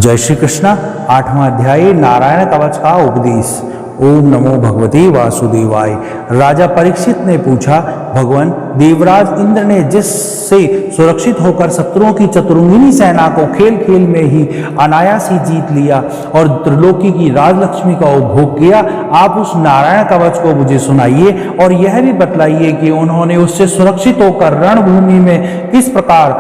जय श्री कृष्ण। 8वां अध्याय नारायण कवच का उपदेश। ओम नमो भगवते वासुदेवाय। राजा परीक्षित ने पूछा, भगवान देवराज इंद्र ने जिससे सुरक्षित होकर शत्रुओं की चतुरंगिनी सेना को खेल खेल में ही अनायास ही जीत लिया और त्रिलोकी की राजलक्ष्मी का उपभोग किया, आप उस नारायण कवच को मुझे सुनाइए और यह भी बतलाइए कि उन्होंने उससे सुरक्षित होकर रणभूमि में किस प्रकार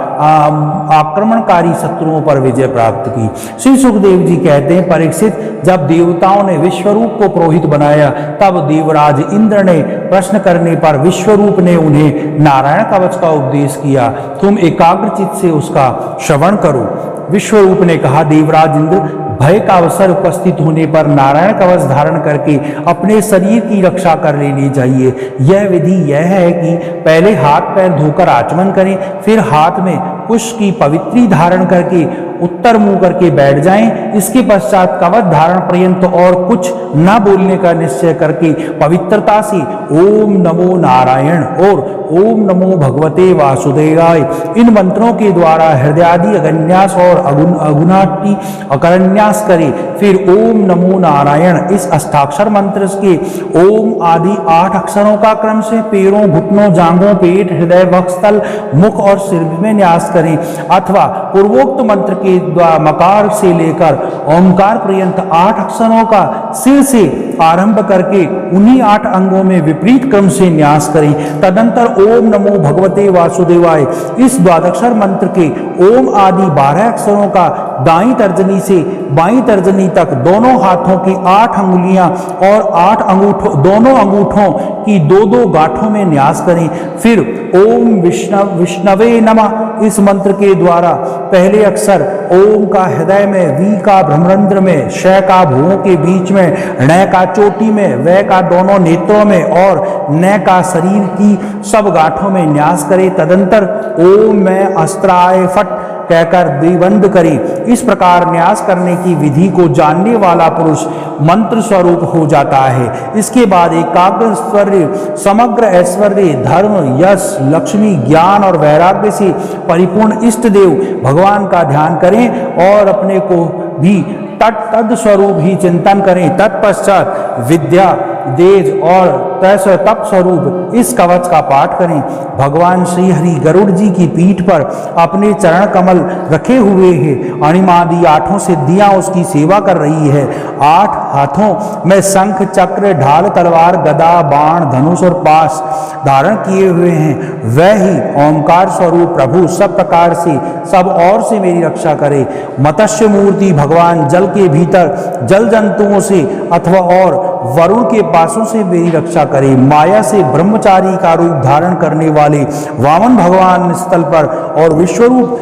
आक्रमणकारी शत्रुओं पर विजय प्राप्त की। श्री सुखदेव जी कहते हैं, परीक्षित, जब देवताओं ने विश्वरूप को पुरोहित बनाया तब देवराज इंद्र ने प्रश्न करने पर विश्वरूप ने उन्हें नारायण कवच का उपदेश किया। तुम एकाग्रचित से उसका श्रवण करो। विश्वरूप ने कहा, देवराज इंद्र, भय का अवसर उपस्थित होने पर नारायण कवच धारण करके अपने शरीर की रक्षा कर लेनी चाहिए। यह विधि यह है कि पहले हाथ पैर धोकर आचमन करें, फिर हाथ में पुष्प की पवित्री धारण करके उत्तर मुंह करके बैठ जाएं। इसके पश्चात कवच धारण पर्यंत और कुछ न बोलने का निश्चय करके पवित्रता से ओम नमो नारायण और ओम नमो भगवते वासुदेवाय इन मंत्रों के द्वारा हृदयादि अगन्यास और अगुनाटी अकरन्यास करें। फिर ओम नमो नारायण इस अष्टाक्षर मंत्र के ओम आदि 8 अक्षरों का क्रम से पैरों, घुटनों, जांघों, पेट, हृदय, वक्षस्थल, मुख और सिर में न्यास करें, अथवा पूर्वोक्त मंत्र के द्वारा मकार से लेकर ओंकार पर्यंत 8 अक्षरों का सिर से आरंभ करके उन्हीं 8 अंगों में विपरीत क्रम से न्यास करें। तदंतर ओम नमो भगवते वासुदेवाय इस द्वादक्षर मंत्र के ओम आदि 12 अक्षरों का दाईं तर्जनी से बाईं तर्जनी तक दोनों हाथों की 8 अंगुलियां और 8 अंगूठों दोनों अंगूठों की 2-2 गांठों में न्यास करें। फिर ओम विष्णवे नमः इस मंत्र के द्वारा पहले अक्षर ओम का हृदय में, वी का भ्रमरंध्र में, श का भुवों के बीच में, ण का चोटी में, व का दोनों नेत्रों में और न का शरीर की सब गांठों में न्यास करें। तदंतर ओम में अस्त्राय फट कहकर द्विबंध करें। इस प्रकार न्यास करने की विधि को जानने वाला पुरुष मंत्र स्वरूप हो जाता है। इसके बाद एकाग्र ऐश्वर्य, समग्र ऐश्वर्य, धर्म, यश, लक्ष्मी, ज्ञान और वैराग्य से परिपूर्ण इष्ट देव भगवान का ध्यान करें और अपने को भी तद स्वरूप ही चिंतन करें। तत्पश्चात विद्या, तेज और तप स्वरूप इस कवच का पाठ करें। भगवान श्री हरि गरुड़ जी की पीठ पर अपने चरण कमल रखे हुए हैं। अणिमादि 8 सिद्धियां उसकी सेवा कर रही है। 8 हाथों में शंख, चक्र, ढाल, तलवार, गदा, बाण, धनुष और पाश धारण किए हुए हैं। वह ही ओंकार स्वरूप प्रभु सब प्रकार से सब और से मेरी रक्षा करे। मत्स्य मूर्ति भगवान जल के भीतर जल जंतुओं से अथवा और वरुण के पासों से मेरी रक्षा करे। माया से ब्रह्मचारी का रूप धारण करने वाले वामन भगवान स्थल पर और विश्वरूप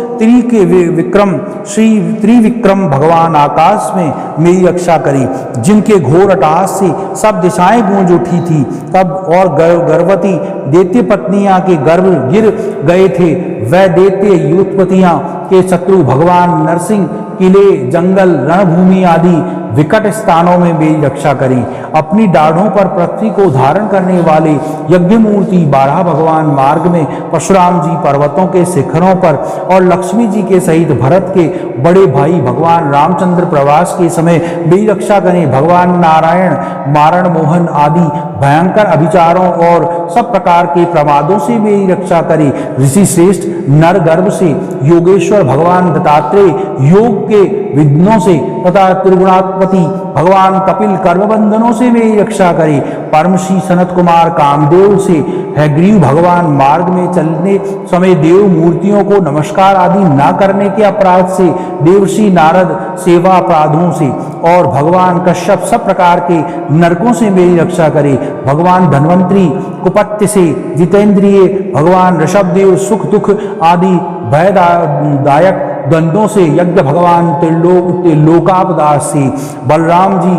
त्रिविक्रम भगवान आकाश में मेरी रक्षा करी। जिनके घोर अट्टहास से सब दिशाएं गूंज उठी थी, तब और गर्भवती दैत्य पत्नियां के गर्भ गिर गए थे। वह दैत्य युद्धपतियां के शत्रु भगवान नरसिंह किले, जंगल, रणभूमि आदि विकट स्थानों में मेरी रक्षा करें। अपनी दाढ़ों पर पृथ्वी को धारण करने वाले यज्ञ मूर्ति बारह भगवान मार्ग में, परशुराम जी पर्वतों के शिखरों पर और लक्ष्मी जी के सहित भरत के बड़े भाई भगवान रामचंद्र प्रवास के समय मेरी रक्षा करें। भगवान नारायण मारण मोहन आदि भयंकर अभिचारों और सब प्रकार के प्रमादों से मेरी रक्षा करें। ऋषि श्रेष्ठ नर गर्भ से योगेश्वर भगवान दत्तात्रेय योग के विघ्नों से तथा त्रिगुणात्मति भगवान कपिल कर्मबंधनों से मेरी रक्षा करे। परमश्री सनत कुमार कामदेव से हैग्रीव भगवान मार्ग में चलने समय देव मूर्तियों को नमस्कार आदि न करने के अपराध से, देवर्षि नारद सेवा अपराधों से और भगवान कश्यप सब प्रकार के नरकों से मेरी रक्षा करे। भगवान धन्वंतरी कुपत्य से, जितेंद्रिय भगवान ऋषभदेव सुख दुख आदि भयदायक दंडों से, यज्ञ भगवान त्रिलोकापदास से, बलराम जी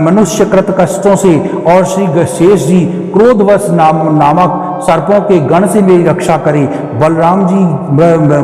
मनुष्यकृत कष्टों से और श्री शेष जी क्रोधवश नामक सर्पों के गण से मेरी रक्षा करे। बलराम जी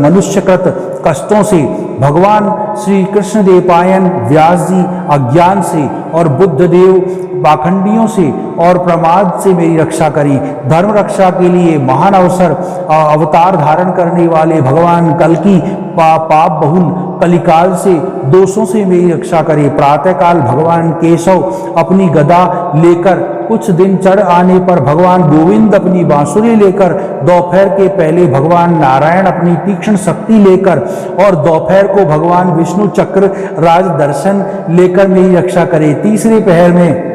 मनुष्यकृत कष्टों से, भगवान श्री कृष्ण देवपायन व्यास जी अज्ञान से और बुद्ध देव पाखंडियों से और प्रमाद से मेरी रक्षा करी। धर्म रक्षा के लिए महान अवसर अवतार धारण करने वाले भगवान कल की पाप बहुल कलिकाल से दोषों से मेरी रक्षा करे। प्रातःकाल भगवान केशव अपनी गदा लेकर, कुछ दिन चढ़ आने पर भगवान गोविंद अपनी बांसुरी लेकर, दोपहर के पहले भगवान नारायण अपनी तीक्ष्ण शक्ति लेकर और दोपहर को भगवान विष्णु चक्र राज दर्शन लेकर मेरी रक्षा करे। तीसरे पहर में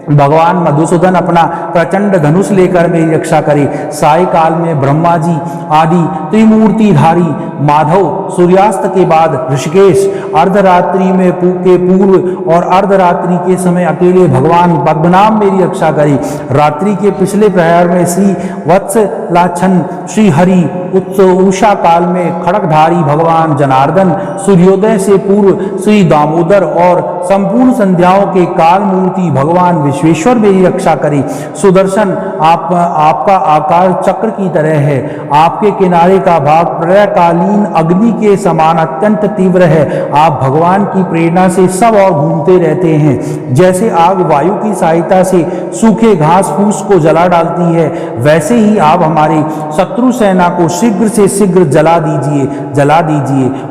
भगवान मधुसूदन अपना प्रचंड धनुष लेकर मेरी रक्षा करे। साय काल में ब्रह्मा जी आदि त्रिमूर्तिधारी माधव, सूर्यास्त के बाद ऋषिकेश, अर्धरात्रि में के पूर्व और अर्धरात्रि के समय अकेले भगवान पद्मनाभ मेरी रक्षा करे। रात्रि के पिछले प्रहर में श्री वत्सलाछन श्री हरि, उषा काल में खड़गधारी भगवान जनार्दन, सूर्योदय से पूर्व श्री दामोदर और संपूर्ण संध्याओं के काल मूर्ति भगवान विश्वेश्वर मेरी रक्षा करे। सुदर्शन आपका आकार चक्र की तरह है, आपके किनारे का भाग प्रलयकालीन अग्नि के समान अत्यंत तीव्र है। आप भगवान की प्रेरणा से सब और घूमते रहते हैं। जैसे आग वायु की सहायता से सूखे घास फूस को जला डालती है, वैसे ही आप हमारे शत्रु सेना को शीघ्र से शीघ्र जला दीजिए।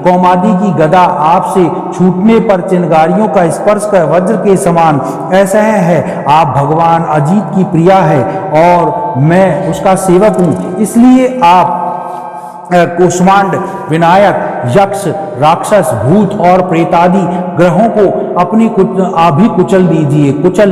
कौमादी की गदा आपसे छूटने पर चिनगारियों का स्पर्श कर वज्र के समान ऐसा है। आप भगवान अजीत की प्रिया है और मैं उसका सेवक हूं, इसलिए आप कुष्मांड, विनायक, यक्ष, राक्षस, भूत और प्रेतादि ग्रहों को अपनी कुचल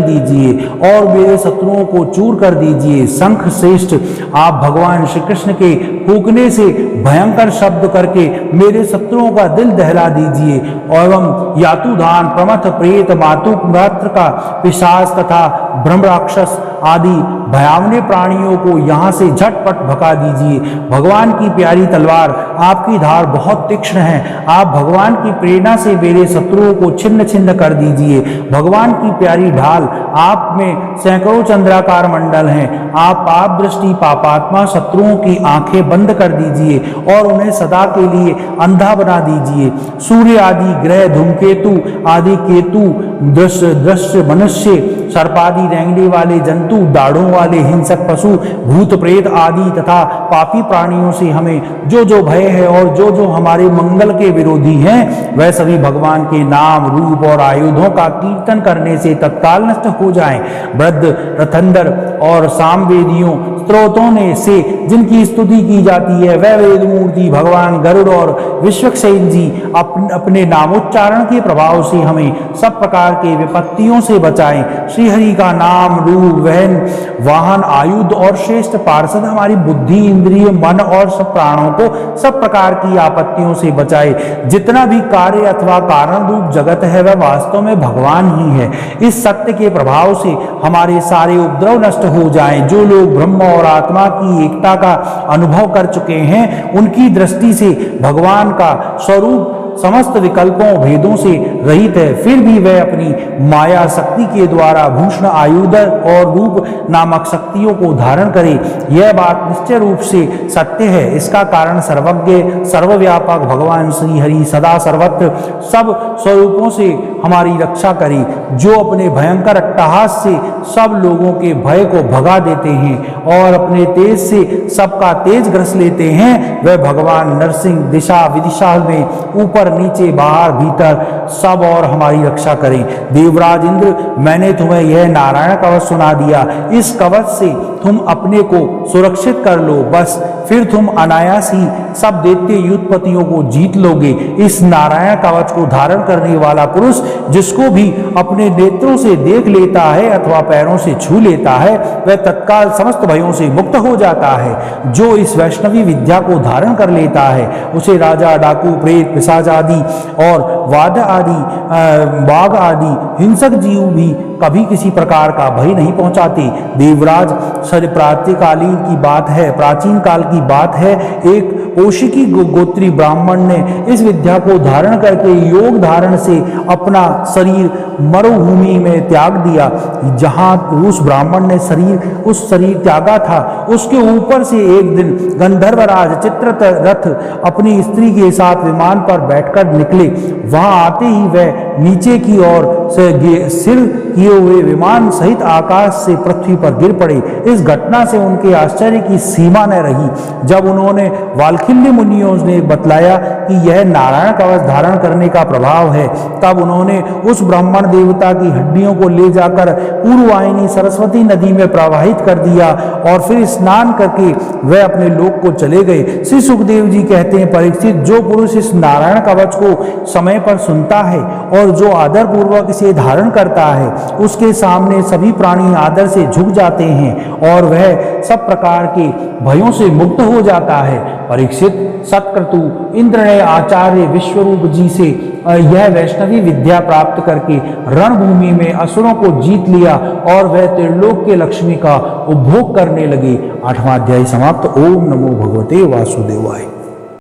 दीजिए और मेरे शत्रुओं को चूर कर दीजिए। शंख श्रेष्ठ, आप भगवान श्री कृष्ण के फूंकने से भयंकर शब्द करके मेरे शत्रुओं का दिल दहला दीजिए एवं यातुधान, प्रमथ, प्रेत, मातु मात्र का पिशाच तथा ब्रह्म राक्षस आदि भयावने प्राणियों को यहाँ से झटपट भगा दीजिए। भगवान की प्यारी तलवार, आपकी धार बहुत तीक्ष्ण है। आप भगवान की प्रेरणा से मेरे शत्रुओं को छिन्न छिन्न कर दीजिए। भगवान की प्यारी ढाल, आप में सैकड़ों चंद्राकार मंडल हैं। आप पाप दृष्टि पापात्मा शत्रुओं की आंखें बंद कर दीजिए और उन्हें सदा के लिए अंधा बना दीजिए। सूर्य आदि ग्रह, धूमकेतु आदि केतु, दृश्य मनुष्य, सर्पादि रेंगने वाले जंतु, दाढ़ों वाले हिंसक पशु, भूत प्रेत आदि तथा पापी प्राणियों से हमें जो जो भय है और जो जो हमारे मंगल के विरोधी हैं, वह सभी भगवान के नाम, रूप और आयुधों का कीर्तन करने से तत्काल नष्ट हो जाएं। वृद्ध, रथंदर और सामवेदियों स्त्रोतों ने से जिनकी स्तुति की जाती है, वह वेद मूर्ति भगवान गरुड़ और विश्वक्सेन जी अपने नामोच्चारण के प्रभाव से हमें सब प्रकार के विपत्तियों से बचाएं। श्रीहरि का नाम, रूप, वाहन, आयुध और श्रेष्ठ पार्षद हमारी बुद्धि, इंद्रिय, मन और सब प्राणों को सब प्रकार की आपत्तियों से बचाए। जितना भी कार्य अथवा कारण रूप जगत है, वह वास्तव में भगवान ही है। इस सत्य के प्रभाव से हमारे सारे उपद्रव नष्ट हो जाएं। जो लोग ब्रह्म और आत्मा की एकता का अनुभव कर चुके हैं, उनकी दृष्टि से भगवान का स्वरूप समस्त विकल्पों भेदों से रहित है, फिर भी वह अपनी माया शक्ति के द्वारा भूषण, आयुध और रूप नामक शक्तियों को धारण करे। यह बात निश्चय रूप से सत्य है। इसका कारण सर्वज्ञ, सर्वव्यापक भगवान श्री हरि सदा सर्वत्र सब स्वरूपों से हमारी रक्षा करे, जो अपने भयंकर अट्टहास से सब लोगों के भय को भगा देते हैं और अपने तेज से सबका तेज ग्रस लेते हैं। वह भगवान नरसिंह दिशा विदिशा में ऊपर नीचे बाहर भीतर सब और हमारी रक्षा करें। देवराज इंद्र, मैंने तुम्हें यह नारायण कवच सुना दिया। इस कवच से तुम अपने को सुरक्षित कर लो, बस फिर तुम अनायास ही सब दैत्य युद्धपतियों को जीत लोगे। इस नारायण कवच को धारण करने वाला पुरुष जिसको भी अपने नेत्रों से देख लेता है अथवा पैरों से छू लेता है, वह तत्काल समस्त भयों से मुक्त हो जाता है। जो इस वैष्णवी विद्या को धारण कर लेता है, उसे राजा, डाकू, प्रेत, पिशाच आदि और बाघ आदि हिंसक जीव भी कभी किसी प्रकार का भय नहीं पहुंचाते। देवराज, प्राचीन काल की बात है, एक कौशिकी गोत्री ब्राह्मण ने इस विद्या को धारण करके योग धारण से अपना शरीर मरुभूमि में त्याग दिया। जहां उस ब्राह्मण ने उस शरीर त्यागा था, उसके ऊपर से एक दिन गंधर्वराज चित्ररथ अपनी स्त्री के साथ विमान पर बैठकर निकले। वहां आते ही वह नीचे की ओर से सिर किए हुए विमान सहित आकाश से पृथ्वी पर गिर पड़े। इस घटना से उनके आश्चर्य की सीमा न रही। जब उन्होंने वाल्खिल्य मुनियों ने बतलाया कि यह नारायण कवच धारण करने का प्रभाव है, तब उन्होंने उस ब्राह्मण देवता की हड्डियों को ले जाकर पूर्ववाहिनी सरस्वती नदी में प्रवाहित कर दिया और फिर स्नान करके वह अपने लोक को चले गए। श्री सुखदेव जी कहते हैं, परीक्षित, जो पुरुष इस नारायण कवच को समय पर सुनता है और जो आदर पूर्वक इसे धारण करता है, उसके सामने सभी प्राणी आदर से झुक जाते हैं और वह सब प्रकार के भयों से मुक्त हो जाता है। परीक्षित, सत्क्रतु इंद्र ने आचार्य विश्वरूप जी से यह वैष्णवी विद्या प्राप्त करके रणभूमि में असुरों को जीत लिया और वह त्रिलोक के लक्ष्मी का उपभोग करने लगे। 8वां अध्याय समाप्त। ओम नमो भगवते वासुदेवाय।